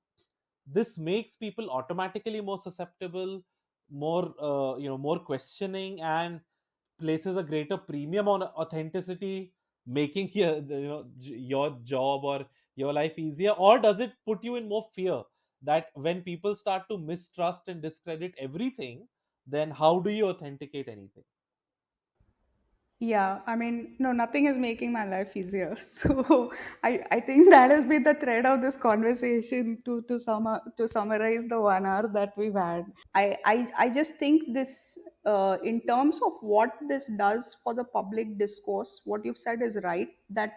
[SPEAKER 2] this makes people automatically more susceptible, more more questioning, and places a greater premium on authenticity, making your job or your life easier? Or does it put you in more fear that when people start to mistrust and discredit everything, then how do you authenticate anything?
[SPEAKER 1] Yeah, I mean, no, nothing is making my life easier. So I think that has been the thread of this conversation to summarize the 1 hour that we've had. I just think this, in terms of what this does for the public discourse, what you've said is right. That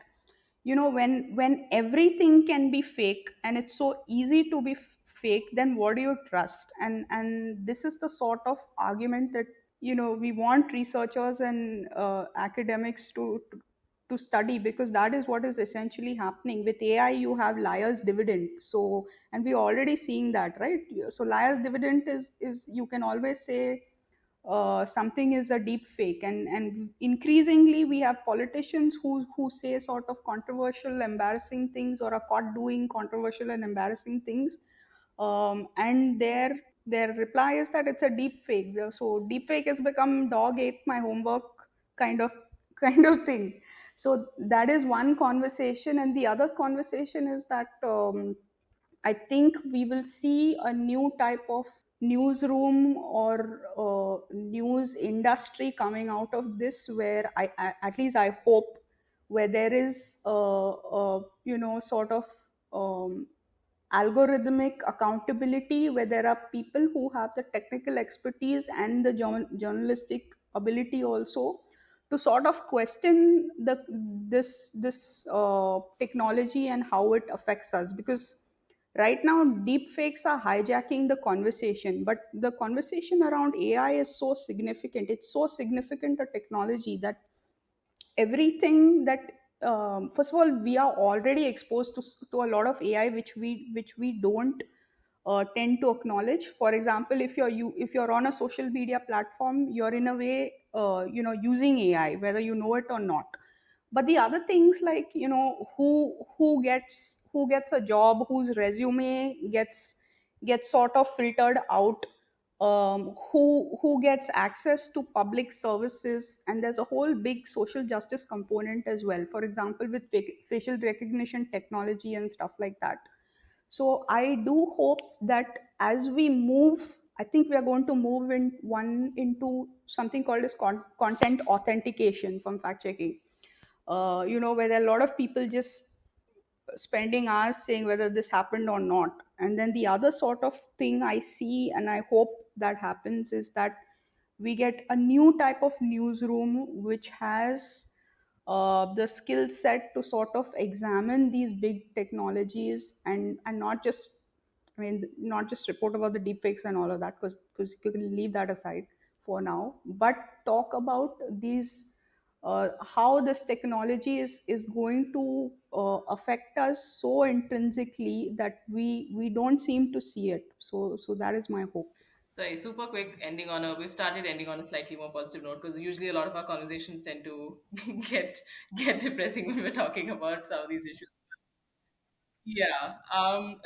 [SPEAKER 1] when everything can be fake and it's so easy to be fake, then what do you trust? And this is the sort of argument that we want researchers and academics to study, because that is what is essentially happening with AI. You have liar's dividend. So, and we're already seeing that, right? So liar's dividend is you can always say something is a deep fake, and increasingly we have politicians who say sort of controversial, embarrassing things, or are caught doing controversial and embarrassing things, and their reply is that it's a deep fake. So deep fake has become dog ate my homework kind of kind of thing. So that is one conversation, and the other conversation is that I think we will see a new type of newsroom or news industry coming out of this, where at least I hope, where there is sort of algorithmic accountability, where there are people who have the technical expertise and the journalistic ability also to sort of question this technology and how it affects us. Because right now deep fakes are hijacking the conversation, but the conversation around AI is so significant. It's so significant a technology that everything that, first of all, we are already exposed to a lot of AI which we don't tend to acknowledge. For example, if you're on a social media platform, you're in a way using AI, whether you know it or not. But the other things, like who gets a job, whose resume gets sort of filtered out, who gets access to public services, and there's a whole big social justice component as well, for example with facial recognition technology and stuff like that. So I do hope that as we move, I think we are going to move into something called as content authentication from fact checking. Where there are a lot of people just spending hours saying whether this happened or not. And then the other sort of thing I see, and I hope that happens, is that we get a new type of newsroom which has the skill set to sort of examine these big technologies, and not just, I mean, not just report about the deepfakes and all of that, because you can leave that aside for now, but talk about these, how this technology is going to affect us so intrinsically that we don't seem to see it. So that is my hope.
[SPEAKER 3] Sorry, super quick ending on a. We've started ending on a slightly more positive note because usually a lot of our conversations tend to get get depressing when we're talking about some of these issues. Yeah.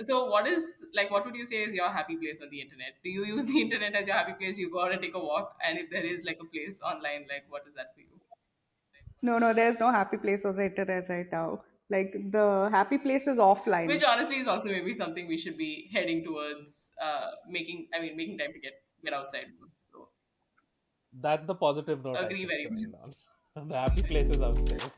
[SPEAKER 3] So what is like? What would you say is your happy place on the internet? Do you use the internet as your happy place? You go out and take a walk, and if there is like a place online, like what is that for you?
[SPEAKER 1] No, there's no happy place on the internet right now. Like, the happy place is offline.
[SPEAKER 3] Which honestly is also maybe something we should be heading towards. Making. I mean, making time to get outside. So
[SPEAKER 2] That's the positive note I
[SPEAKER 3] agree
[SPEAKER 2] think
[SPEAKER 3] very
[SPEAKER 2] to
[SPEAKER 3] much.
[SPEAKER 2] end on. The happy places outside.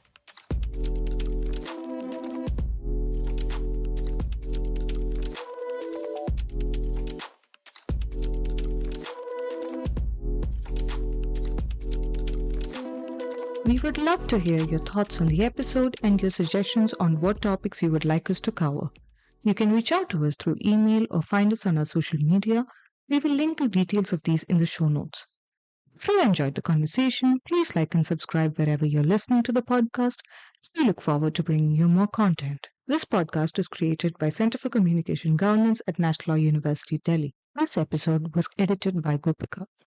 [SPEAKER 4] We would love to hear your thoughts on the episode and your suggestions on what topics you would like us to cover. You can reach out to us through email or find us on our social media. We will link the details of these in the show notes. If you enjoyed the conversation, please like and subscribe wherever you're listening to the podcast. We look forward to bringing you more content. This podcast is created by Center for Communication Governance at National Law University, Delhi. This episode was edited by Gopika.